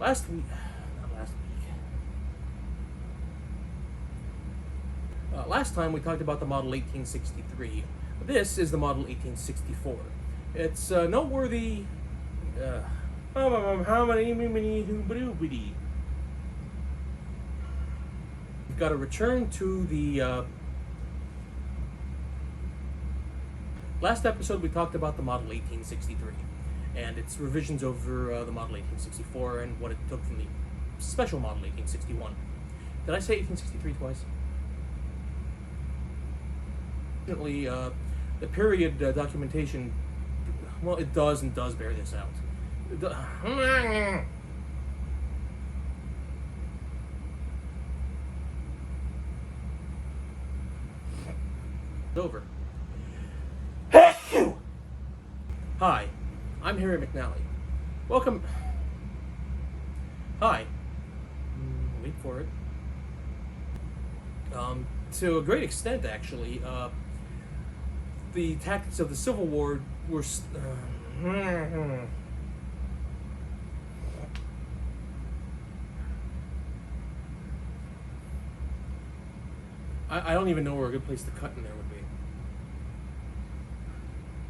Last week, not last week. Last time we talked about the Model 1863. This is the Model 1864. It's noteworthy. How many? We've got to return to the. Last episode we talked about the Model 1863 and its revisions over the Model 1864 and what it took from the special Model 1861. Did I say 1863 twice? Definitely, the period documentation, well, it does bear this out. Over. Hi, I'm Harry McNally. Welcome. Hi. Wait for it. To a great extent, actually, the tactics of the Civil War were. I don't even know where a good place to cut in there would be.